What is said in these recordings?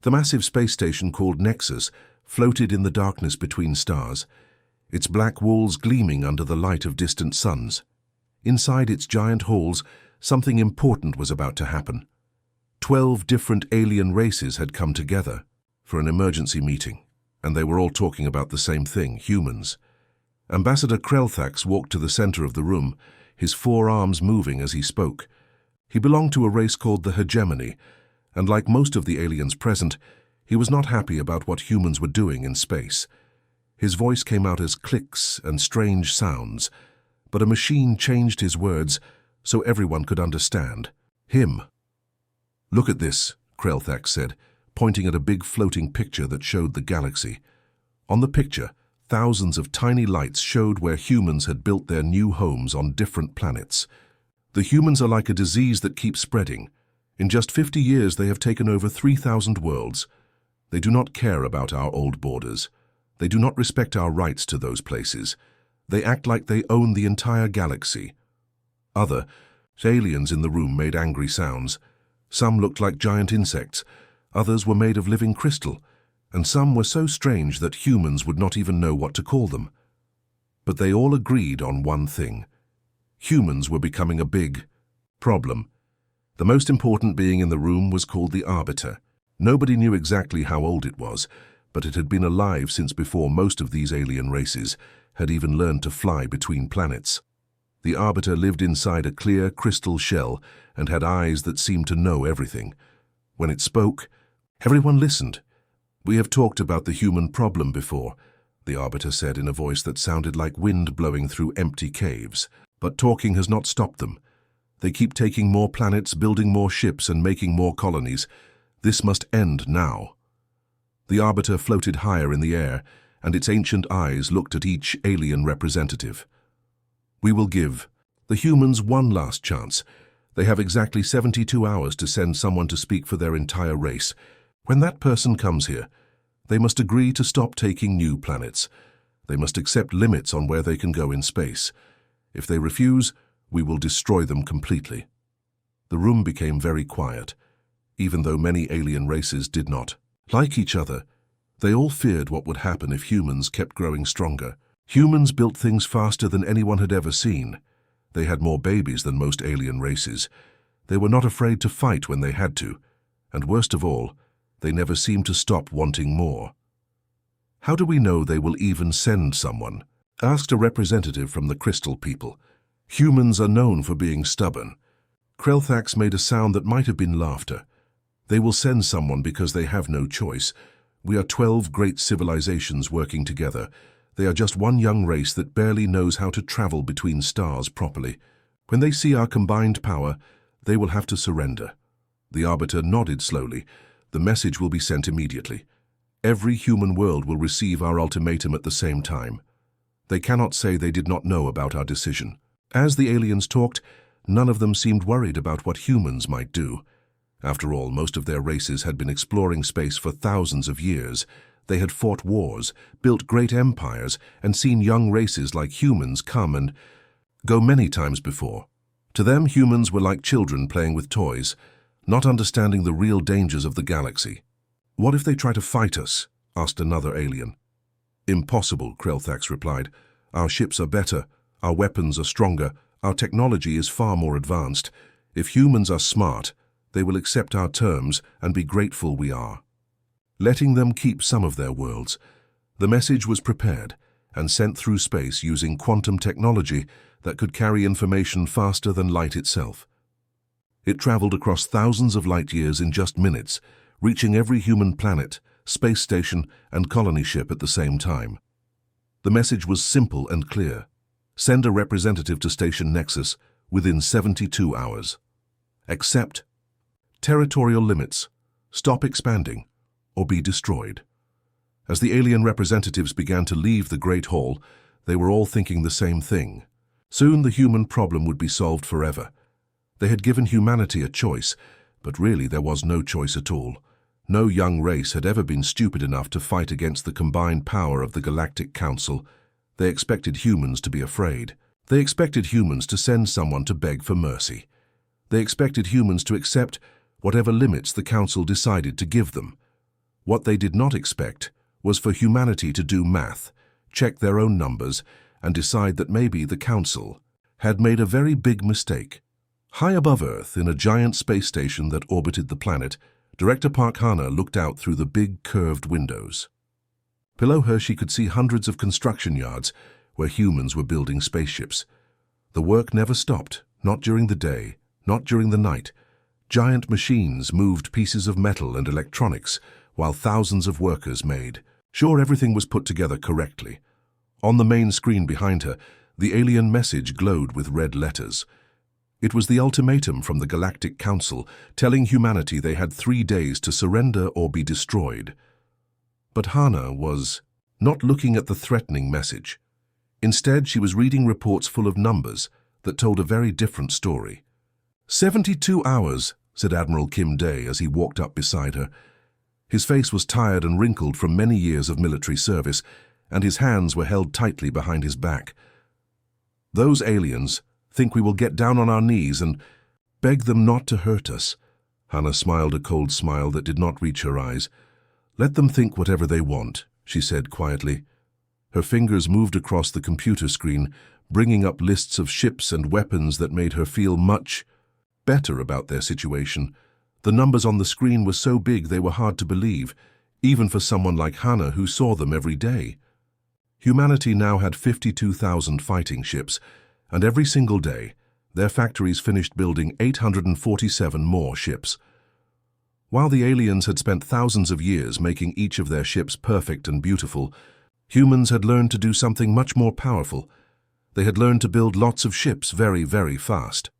The massive space station called Nexus floated in the darkness between stars, its black walls gleaming under the light of distant suns. Inside its giant halls, something important was about to happen. 12 different alien races had come together for an emergency meeting, and they were all talking about the same thing: humans. Ambassador Krelthax walked to the center of the room, his forearms moving as he spoke. He belonged to a race called the Hegemony, and like most of the aliens present, he was not happy about what humans were doing in space. His voice came out as clicks and strange sounds, but a machine changed his words so everyone could understand. Him. "Look at this," Krelthax said, pointing at a big floating picture that showed the galaxy. On the picture, thousands of tiny lights showed where humans had built their new homes on different planets. The humans are like a disease that keeps spreading. In just 50 years, they have taken over 3,000 worlds. They do not care about our old borders. They do not respect our rights to those places. They act like they own the entire galaxy. Other aliens in the room made angry sounds. Some looked like giant insects, others were made of living crystal, and some were so strange that humans would not even know what to call them. But they all agreed on one thing. Humans were becoming a big problem. The most important being in the room was called the Arbiter. Nobody knew exactly how old it was, but it had been alive since before most of these alien races had even learned to fly between planets. The Arbiter lived inside a clear crystal shell and had eyes that seemed to know everything. When it spoke, everyone listened. "We have talked about the human problem before," the Arbiter said in a voice that sounded like wind blowing through empty caves. "But talking has not stopped them. They keep taking more planets, building more ships, and making more colonies. This must end now." The Arbiter floated higher in the air, and its ancient eyes looked at each alien representative. "We will give the humans one last chance. They have exactly 72 hours to send someone to speak for their entire race. When that person comes here, they must agree to stop taking new planets. They must accept limits on where they can go in space. If they refuse, we will destroy them completely." The room became very quiet, even though many alien races did not like each other. They all feared what would happen if humans kept growing stronger. Humans built things faster than anyone had ever seen. They had more babies than most alien races. They were not afraid to fight when they had to, and worst of all, they never seemed to stop wanting more. "How do we know they will even send someone?" asked a representative from the Crystal people. "Humans are known for being stubborn." Krelthax made a sound that might have been laughter. "They will send someone because they have no choice. We are 12 great civilizations working together. They are just one young race that barely knows how to travel between stars properly. When they see our combined power, they will have to surrender." The Arbiter nodded slowly. "The message will be sent immediately. Every human world will receive our ultimatum at the same time. They cannot say they did not know about our decision." As the aliens talked, none of them seemed worried about what humans might do. After all, most of their races had been exploring space for thousands of years. They had fought wars, built great empires, and seen young races like humans come and go many times before. To them, humans were like children playing with toys, not understanding the real dangers of the galaxy. "What if they try to fight us?" asked another alien. "Impossible," Krelthax replied. "Our ships are better, our weapons are stronger, our technology is far more advanced. If humans are smart, they will accept our terms and be grateful we are." Letting them keep some of their worlds. The message was prepared and sent through space using quantum technology that could carry information faster than light itself. It traveled across thousands of light years in just minutes, reaching every human planet, space station, and colony ship at the same time. The message was simple and clear. Send a representative to Station Nexus within 72 hours. Accept territorial limits, stop expanding, or be destroyed. As the alien representatives began to leave the Great Hall, they were all thinking the same thing. Soon the human problem would be solved forever. They had given humanity a choice, but really there was no choice at all. No young race had ever been stupid enough to fight against the combined power of the Galactic Council. They expected humans to be afraid. They expected humans to send someone to beg for mercy. They expected humans to accept whatever limits the Council decided to give them. What they did not expect was for humanity to do math, check their own numbers, and decide that maybe the Council had made a very big mistake. High above Earth, in a giant space station that orbited the planet, Director Park Hana looked out through the big curved windows. Below her she could see hundreds of construction yards where humans were building spaceships. The work never stopped, not during the day, not during the night. Giant machines moved pieces of metal and electronics while thousands of workers made sure everything was put together correctly. On the main screen behind her, the alien message glowed with red letters. It was the ultimatum from the Galactic Council, telling humanity they had 3 days to surrender or be destroyed. But Hana was not looking at the threatening message. Instead, she was reading reports full of numbers that told a very different story. 72 hours, said Admiral Kim Dae as he walked up beside her. His face was tired and wrinkled from many years of military service, and his hands were held tightly behind his back. Those aliens think we will get down on our knees and beg them not to hurt us. Hana smiled a cold smile that did not reach her eyes. Let them think whatever they want, she said quietly. Her fingers moved across the computer screen, bringing up lists of ships and weapons that made her feel much better about their situation. The numbers on the screen were so big they were hard to believe, even for someone like Hana who saw them every day. Humanity now had 52,000 fighting ships, and every single day, their factories finished building 847 more ships. While the aliens had spent thousands of years making each of their ships perfect and beautiful, humans had learned to do something much more powerful. They had learned to build lots of ships very, very fast.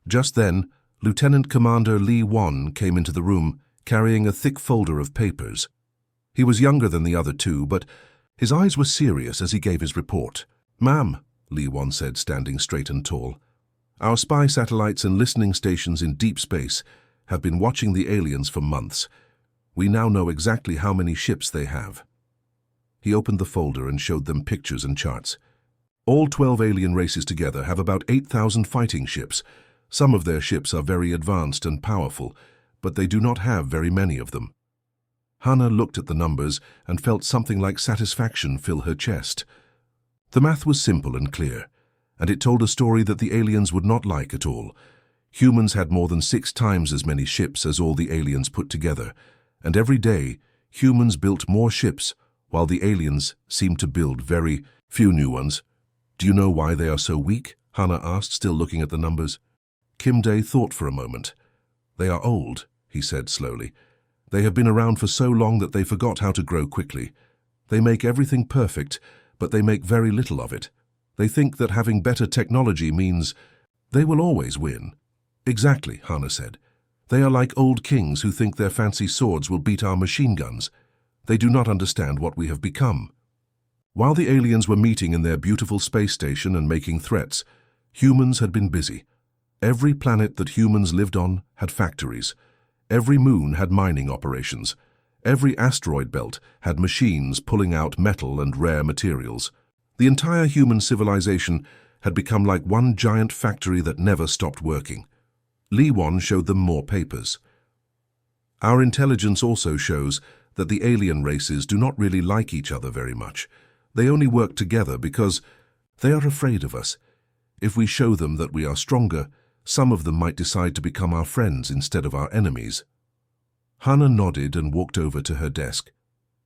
Just then, Lieutenant Commander Lee Won came into the room, carrying a thick folder of papers. He was younger than the other two, but his eyes were serious as he gave his report. "Ma'am," Lee Won said, standing straight and tall, "our spy satellites and listening stations in deep space have been watching the aliens for months. We now know exactly how many ships they have." He opened the folder and showed them pictures and charts. All 12 alien races together have about 8,000 fighting ships. Some of their ships are very advanced and powerful, but they do not have very many of them. Hana looked at the numbers and felt something like satisfaction fill her chest. The math was simple and clear, and it told a story that the aliens would not like at all. Humans had more than 6 times as many ships as all the aliens put together, and every day humans built more ships while the aliens seemed to build very few new ones. "Do you know why they are so weak?" Hana asked, still looking at the numbers. Kim Dae thought for a moment. "They are old," he said slowly. "They have been around for so long that they forgot how to grow quickly. They make everything perfect, but they make very little of it. They think that having better technology means they will always win." "Exactly," Hana said. "They are like old kings who think their fancy swords will beat our machine guns. They do not understand what we have become." While the aliens were meeting in their beautiful space station and making threats, humans had been busy. Every planet that humans lived on had factories. Every moon had mining operations. Every asteroid belt had machines pulling out metal and rare materials. The entire human civilization had become like one giant factory that never stopped working. Lee Won showed them more papers. "Our intelligence also shows that the alien races do not really like each other very much. They only work together because they are afraid of us. If we show them that we are stronger, some of them might decide to become our friends instead of our enemies." Hana nodded and walked over to her desk.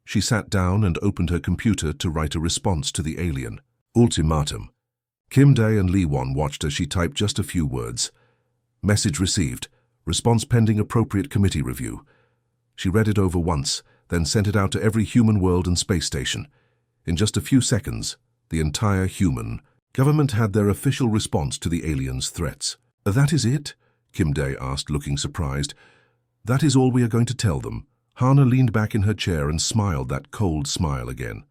She sat down and opened her computer to write a response to the alien. Ultimatum. Kim Dae and Lee Won watched as she typed just a few words. Message received. Response pending appropriate committee review. She read it over once, then sent it out to every human world and space station. In just a few seconds, the entire human government had their official response to the aliens' threats. "That is it?" Kim Dae asked, looking surprised. "That is all we are going to tell them." Hana leaned back in her chair and smiled that cold smile again.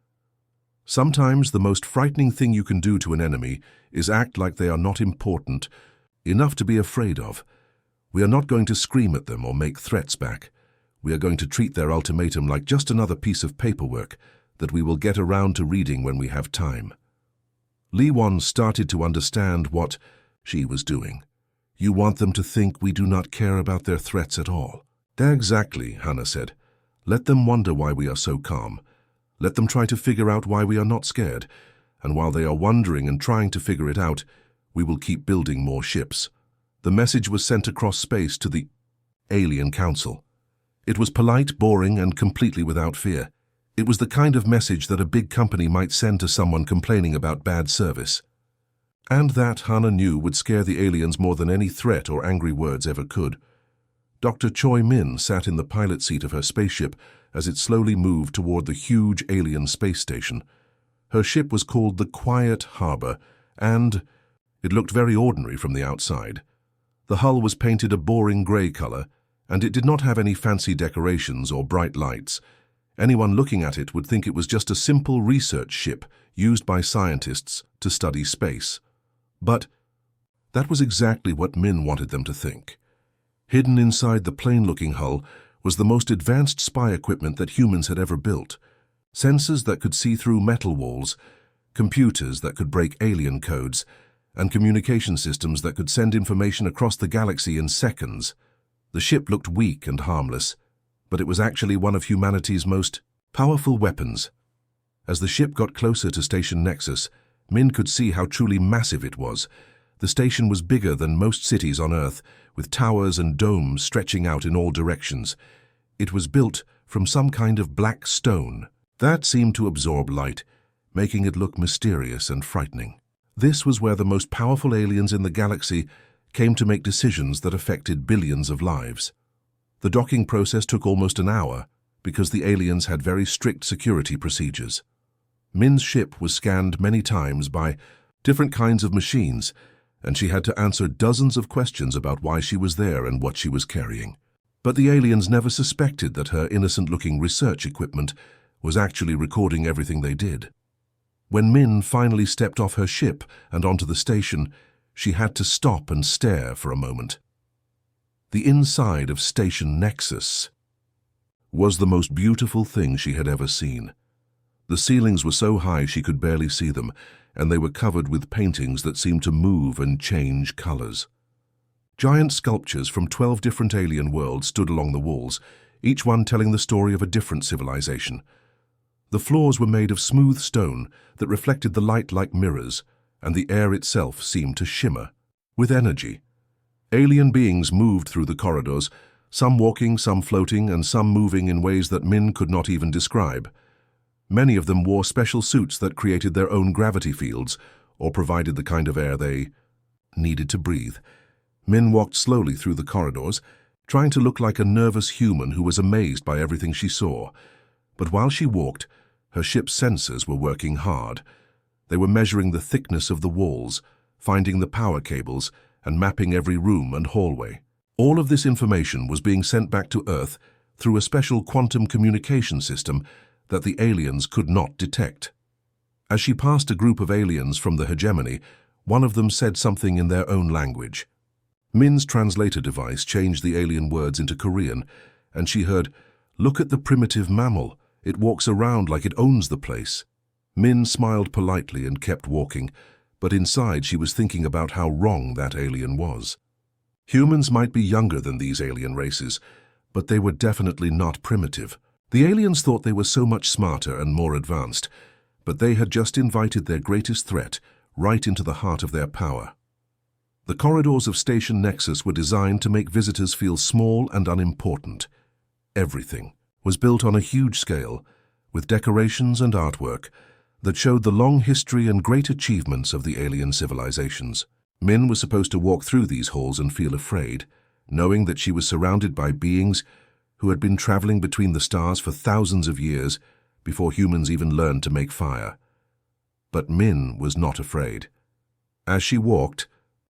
"Sometimes the most frightening thing you can do to an enemy is act like they are not important, enough to be afraid of. We are not going to scream at them or make threats back. We are going to treat their ultimatum like just another piece of paperwork that we will get around to reading when we have time." Lee Won started to understand what she was doing. "You want them to think we do not care about their threats at all." "Exactly," Hana said. Let them wonder why we are so calm. Let them try to figure out why we are not scared. And while they are wondering and trying to figure it out, we will keep building more ships. The message was sent across space to the Alien Council. It was polite, boring, and completely without fear. It was the kind of message that a big company might send to someone complaining about bad service. And that, Hana knew, would scare the aliens more than any threat or angry words ever could. Dr. Choi Min sat in the pilot seat of her spaceship as it slowly moved toward the huge alien space station. Her ship was called the Quiet Harbor, and it looked very ordinary from the outside. The hull was painted a boring grey color, and it did not have any fancy decorations or bright lights. Anyone looking at it would think it was just a simple research ship used by scientists to study space. But that was exactly what Min wanted them to think. Hidden inside the plain-looking hull was the most advanced spy equipment that humans had ever built. Sensors that could see through metal walls, computers that could break alien codes, and communication systems that could send information across the galaxy in seconds. The ship looked weak and harmless, but it was actually one of humanity's most powerful weapons. As the ship got closer to Station Nexus, Min could see how truly massive it was. The station was bigger than most cities on Earth, with towers and domes stretching out in all directions. It was built from some kind of black stone that seemed to absorb light, making it look mysterious and frightening. This was where the most powerful aliens in the galaxy came to make decisions that affected billions of lives. The docking process took almost an hour because the aliens had very strict security procedures. Min's ship was scanned many times by different kinds of machines, and she had to answer dozens of questions about why she was there and what she was carrying. But the aliens never suspected that her innocent-looking research equipment was actually recording everything they did. When Min finally stepped off her ship and onto the station, she had to stop and stare for a moment. The inside of Station Nexus was the most beautiful thing she had ever seen. The ceilings were so high she could barely see them, and they were covered with paintings that seemed to move and change colors. Giant sculptures from 12 different alien worlds stood along the walls, each one telling the story of a different civilization. The floors were made of smooth stone that reflected the light like mirrors, and the air itself seemed to shimmer with energy. Alien beings moved through the corridors, some walking, some floating, and some moving in ways that Min could not even describe. Many of them wore special suits that created their own gravity fields or provided the kind of air they needed to breathe. Min walked slowly through the corridors, trying to look like a nervous human who was amazed by everything she saw. But while she walked, her ship's sensors were working hard. They were measuring the thickness of the walls, finding the power cables, and mapping every room and hallway. All of this information was being sent back to Earth through a special quantum communication system that the aliens could not detect. As she passed a group of aliens from the hegemony, one of them said something in their own language. Min's translator device changed the alien words into Korean, and she heard, "Look at the primitive mammal. It walks around like it owns the place." Min smiled politely and kept walking, but inside she was thinking about how wrong that alien was. Humans might be younger than these alien races, but they were definitely not primitive. The aliens thought they were so much smarter and more advanced, but they had just invited their greatest threat right into the heart of their power. The corridors of Station Nexus were designed to make visitors feel small and unimportant. Everything was built on a huge scale, with decorations and artwork that showed the long history and great achievements of the alien civilizations. Min was supposed to walk through these halls and feel afraid, knowing that she was surrounded by beings who had been traveling between the stars for thousands of years before humans even learned to make fire. But Min was not afraid. As she walked,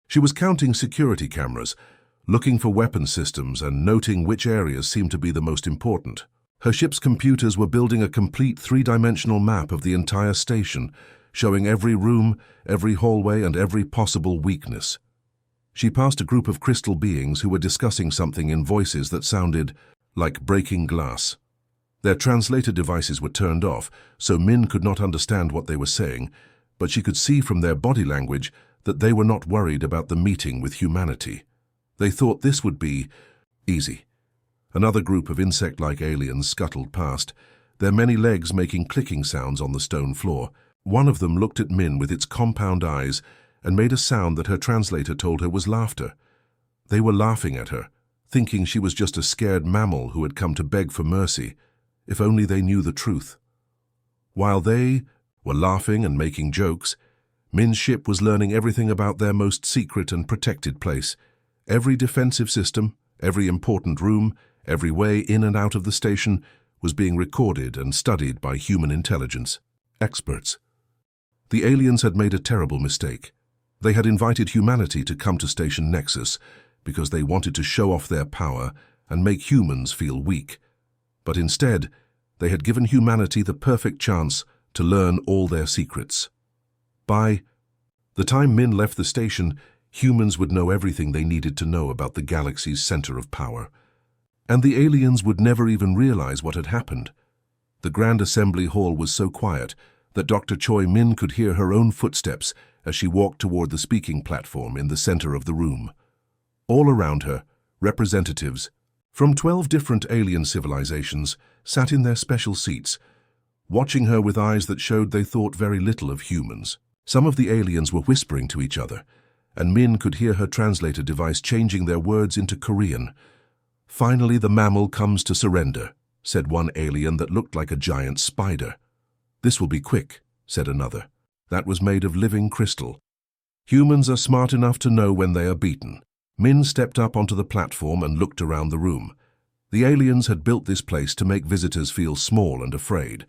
she was counting security cameras, looking for weapon systems and noting which areas seemed to be the most important. Her ship's computers were building a complete three-dimensional map of the entire station, showing every room, every hallway, and every possible weakness. She passed a group of crystal beings who were discussing something in voices that sounded like breaking glass. Their translator devices were turned off, so Min could not understand what they were saying, but she could see from their body language that they were not worried about the meeting with humanity. They thought this would be easy. Another group of insect-like aliens scuttled past, their many legs making clicking sounds on the stone floor. One of them looked at Min with its compound eyes and made a sound that her translator told her was laughter. They were laughing at her, thinking she was just a scared mammal who had come to beg for mercy, if only they knew the truth. While they were laughing and making jokes, Min's ship was learning everything about their most secret and protected place. Every defensive system, every important room, every way in and out of the station was being recorded and studied by human intelligence experts. The aliens had made a terrible mistake. They had invited humanity to come to Station Nexus because they wanted to show off their power and make humans feel weak. But instead, they had given humanity the perfect chance to learn all their secrets. By the time Min left the station, humans would know everything they needed to know about the galaxy's center of power. And the aliens would never even realize what had happened. The Grand Assembly Hall was so quiet that Dr. Choi Min could hear her own footsteps as she walked toward the speaking platform in the center of the room. All around her, representatives from 12 different alien civilizations sat in their special seats, watching her with eyes that showed they thought very little of humans. Some of the aliens were whispering to each other, and Min could hear her translator device changing their words into Korean. "Finally, the mammal comes to surrender," said one alien that looked like a giant spider. "This will be quick," said another. That was made of living crystal. "Humans are smart enough to know when they are beaten." Min stepped up onto the platform and looked around the room. The aliens had built this place to make visitors feel small and afraid.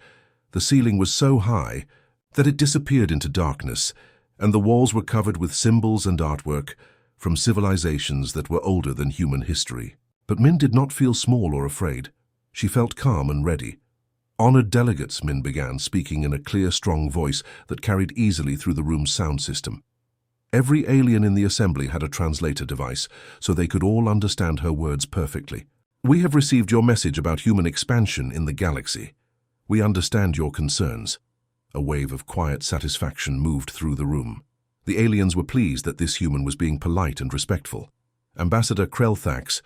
The ceiling was so high that it disappeared into darkness, and the walls were covered with symbols and artwork from civilizations that were older than human history. But Min did not feel small or afraid. She felt calm and ready. "Honored delegates," Min began, speaking in a clear, strong voice that carried easily through the room's sound system. Every alien in the assembly had a translator device, so they could all understand her words perfectly. "We have received your message about human expansion in the galaxy. We understand your concerns." A wave of quiet satisfaction moved through the room. The aliens were pleased that this human was being polite and respectful. Ambassador Krelthax,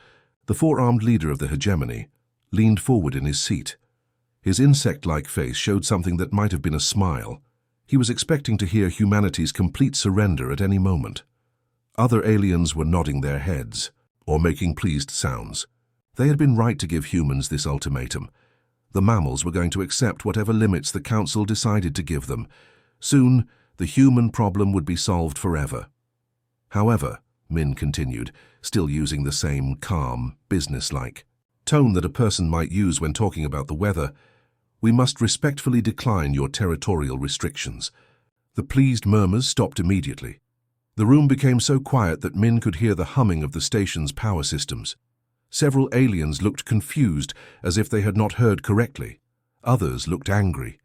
the four-armed leader of the hegemony, leaned forward in his seat. His insect-like face showed something that might have been a smile. He was expecting to hear humanity's complete surrender at any moment. Other aliens were nodding their heads, or making pleased sounds. They had been right to give humans this ultimatum. The mammals were going to accept whatever limits the Council decided to give them. Soon, the human problem would be solved forever. "However," Min continued, still using the same calm, businesslike tone that a person might use when talking about the weather, "we must respectfully decline your territorial restrictions." The pleased murmurs stopped immediately. The room became so quiet that Min could hear the humming of the station's power systems. Several aliens looked confused, as if they had not heard correctly. Others looked angry.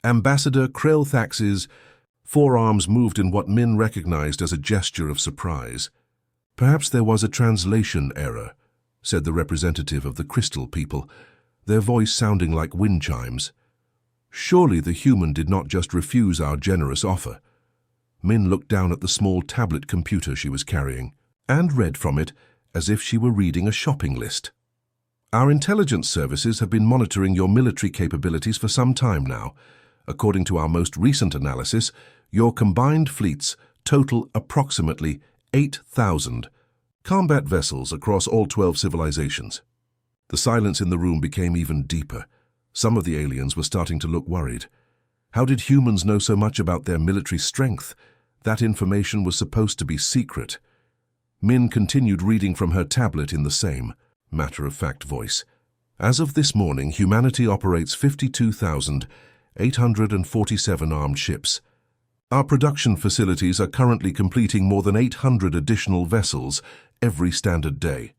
Ambassador Krelthax's forearms moved in what Min recognized as a gesture of surprise. "Perhaps there was a translation error," said the representative of the Crystal people, their voice sounding like wind chimes. "Surely the human did not just refuse our generous offer." Min looked down at the small tablet computer she was carrying and read from it as if she were reading a shopping list. "Our intelligence services have been monitoring your military capabilities for some time now. According to our most recent analysis, your combined fleets total approximately 8,000 combat vessels across all 12 civilizations." The silence in the room became even deeper. Some of the aliens were starting to look worried. How did humans know so much about their military strength? That information was supposed to be secret. Min continued reading from her tablet in the same matter-of-fact voice. "As of this morning, humanity operates 52,847 armed ships. Our production facilities are currently completing more than 800 additional vessels every standard day."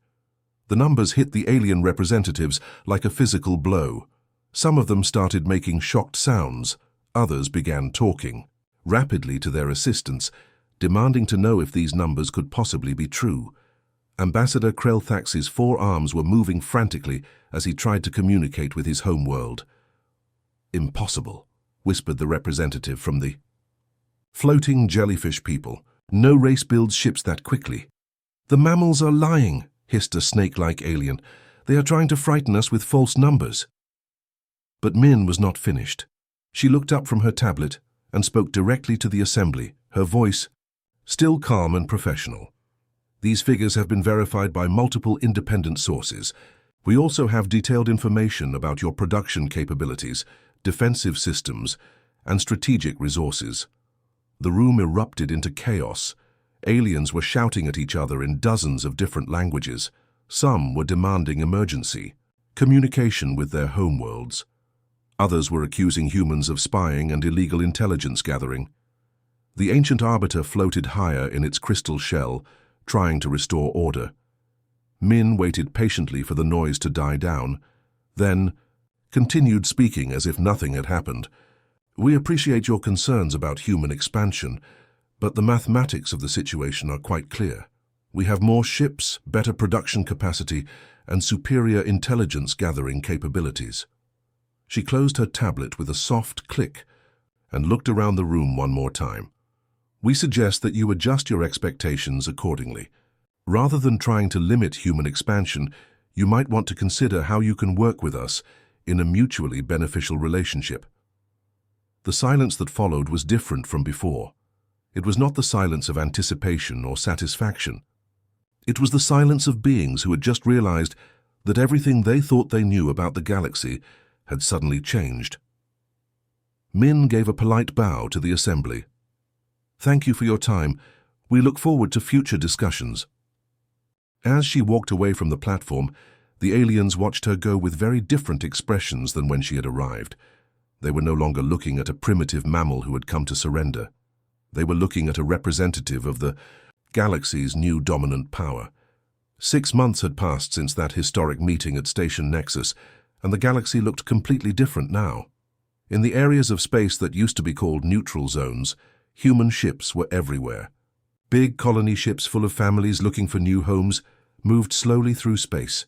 The numbers hit the alien representatives like a physical blow. Some of them started making shocked sounds. Others began talking rapidly to their assistants, demanding to know if these numbers could possibly be true. Ambassador Krelthax's forearms were moving frantically as he tried to communicate with his home world. "Impossible," whispered the representative from the floating jellyfish people. "No race builds ships that quickly." "The mammals are lying," hissed a snake-like alien. They are trying to frighten us with false numbers." But Min was not finished. She looked up from her tablet and spoke directly to the assembly, her voice still calm and professional. "These figures have been verified by multiple independent sources. We also have detailed information about your production capabilities, defensive systems, and strategic resources." The room erupted into chaos. Aliens were shouting at each other in dozens of different languages. Some were demanding emergency communication with their homeworlds. Others were accusing humans of spying and illegal intelligence gathering. The ancient arbiter floated higher in its crystal shell, trying to restore order. Min waited patiently for the noise to die down, then continued speaking as if nothing had happened. "We appreciate your concerns about human expansion, but the mathematics of the situation are quite clear. We have more ships, better production capacity, and superior intelligence gathering capabilities." She closed her tablet with a soft click and looked around the room one more time. "We suggest that you adjust your expectations accordingly. Rather than trying to limit human expansion, you might want to consider how you can work with us in a mutually beneficial relationship." The silence that followed was different from before. It was not the silence of anticipation or satisfaction. It was the silence of beings who had just realized that everything they thought they knew about the galaxy had suddenly changed. Min gave a polite bow to the assembly. "Thank you for your time. We look forward to future discussions." As she walked away from the platform, the aliens watched her go with very different expressions than when she had arrived. They were no longer looking at a primitive mammal who had come to surrender. They were looking at a representative of the galaxy's new dominant power. 6 months had passed since that historic meeting at Station Nexus, and the galaxy looked completely different now. In the areas of space that used to be called neutral zones, human ships were everywhere. Big colony ships full of families looking for new homes moved slowly through space,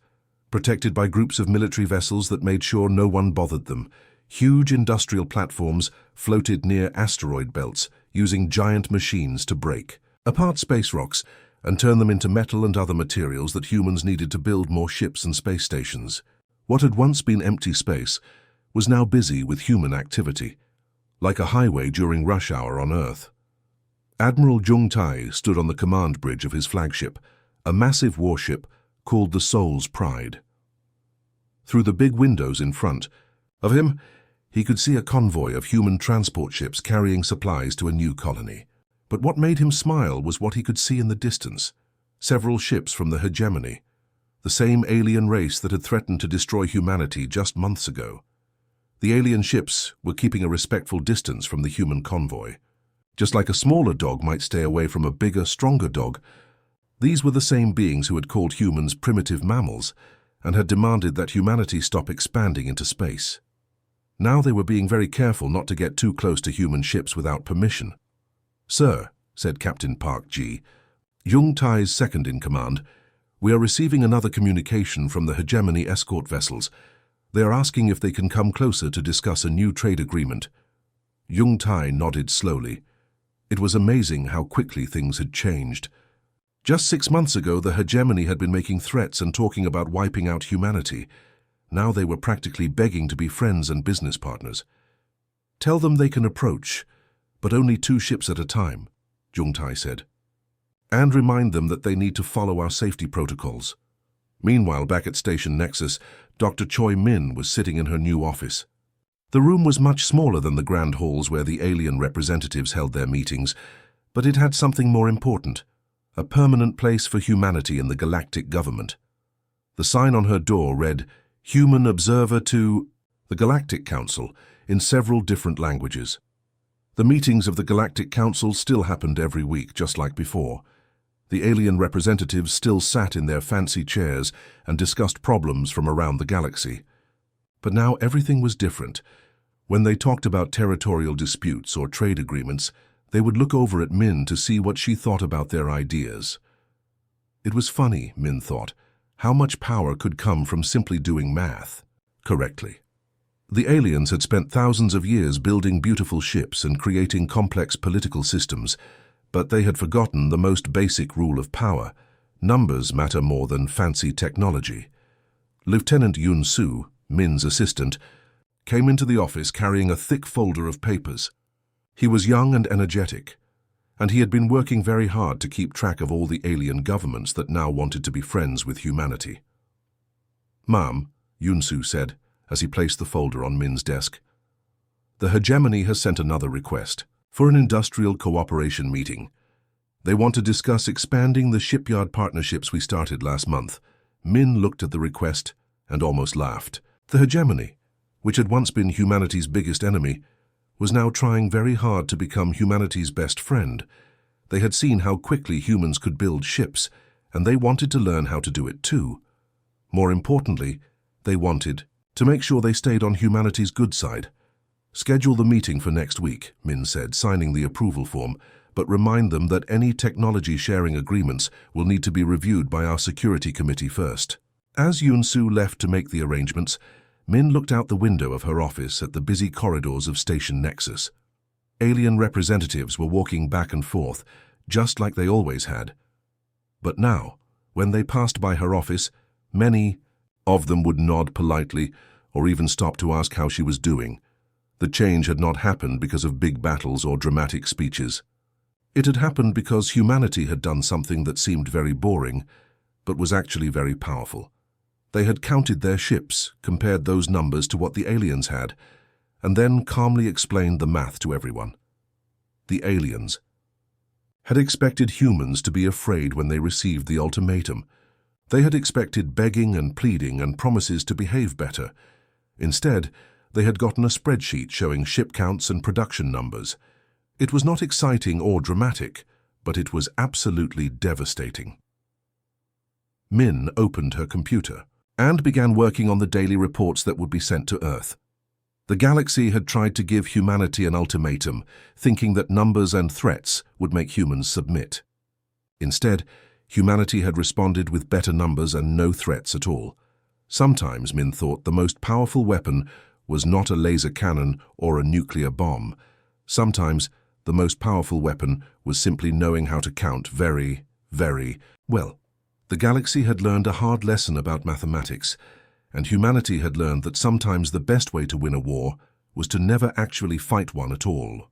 protected by groups of military vessels that made sure no one bothered them. Huge industrial platforms floated near asteroid belts, using giant machines to break apart space rocks and turn them into metal and other materials that humans needed to build more ships and space stations. What had once been empty space was now busy with human activity, like a highway during rush hour on Earth. Admiral Zhou stood on the command bridge of his flagship, a massive warship called the Soul's Pride. Through the big windows in front of him, he could see a convoy of human transport ships carrying supplies to a new colony. But what made him smile was what he could see in the distance. Several ships from the hegemony, the same alien race that had threatened to destroy humanity just months ago. The alien ships were keeping a respectful distance from the human convoy. Just like a smaller dog might stay away from a bigger, stronger dog, these were the same beings who had called humans primitive mammals and had demanded that humanity stop expanding into space. Now they were being very careful not to get too close to human ships without permission. "Sir," said Captain Park Ji, Jung Tai's second-in-command, "we are receiving another communication from the hegemony escort vessels. They are asking if they can come closer to discuss a new trade agreement." Jung Tai nodded slowly. It was amazing how quickly things had changed. Just 6 months ago, the hegemony had been making threats and talking about wiping out humanity. Now they were practically begging to be friends and business partners. "Tell them they can approach, but only 2 ships at a time," Jung Tai said. "And remind them that they need to follow our safety protocols." Meanwhile, back at Station Nexus, Dr. Choi Min was sitting in her new office. The room was much smaller than the grand halls where the alien representatives held their meetings, but it had something more important, a permanent place for humanity in the galactic government. The sign on her door read, "Human Observer to the Galactic Council," in several different languages. The meetings of the Galactic Council still happened every week, just like before. The alien representatives still sat in their fancy chairs and discussed problems from around the galaxy. But now everything was different. When they talked about territorial disputes or trade agreements, they would look over at Min to see what she thought about their ideas. It was funny, Min thought, how much power could come from simply doing math correctly. The aliens had spent thousands of years building beautiful ships and creating complex political systems, but they had forgotten the most basic rule of power: numbers matter more than fancy technology. Lieutenant Yun Su, Min's assistant, came into the office carrying a thick folder of papers. He was young and energetic, and he had been working very hard to keep track of all the alien governments that now wanted to be friends with humanity. "Ma'am," Yun Su said, as he placed the folder on Min's desk, "the hegemony has sent another request for an industrial cooperation meeting. They want to discuss expanding the shipyard partnerships we started last month." Min looked at the request and almost laughed. The hegemony, which had once been humanity's biggest enemy, was now trying very hard to become humanity's best friend. They had seen how quickly humans could build ships, and they wanted to learn how to do it too. More importantly, they wanted to make sure they stayed on humanity's good side. "Schedule the meeting for next week," Min said, signing the approval form, "but remind them that any technology sharing agreements will need to be reviewed by our security committee first." As Yun Su left to make the arrangements, Min looked out the window of her office at the busy corridors of Station Nexus. Alien representatives were walking back and forth, just like they always had. But now, when they passed by her office, many of them would nod politely or even stop to ask how she was doing. The change had not happened because of big battles or dramatic speeches. It had happened because humanity had done something that seemed very boring, but was actually very powerful. They had counted their ships, compared those numbers to what the aliens had, and then calmly explained the math to everyone. The aliens had expected humans to be afraid when they received the ultimatum. They had expected begging and pleading and promises to behave better. Instead, they had gotten a spreadsheet showing ship counts and production numbers. It was not exciting or dramatic, but it was absolutely devastating. Min opened her computer and began working on the daily reports that would be sent to Earth. The galaxy had tried to give humanity an ultimatum, thinking that numbers and threats would make humans submit. Instead, humanity had responded with better numbers and no threats at all. Sometimes, Min thought, the most powerful weapon was not a laser cannon or a nuclear bomb. Sometimes, the most powerful weapon was simply knowing how to count very, very well. The galaxy had learned a hard lesson about mathematics, and humanity had learned that sometimes the best way to win a war was to never actually fight one at all.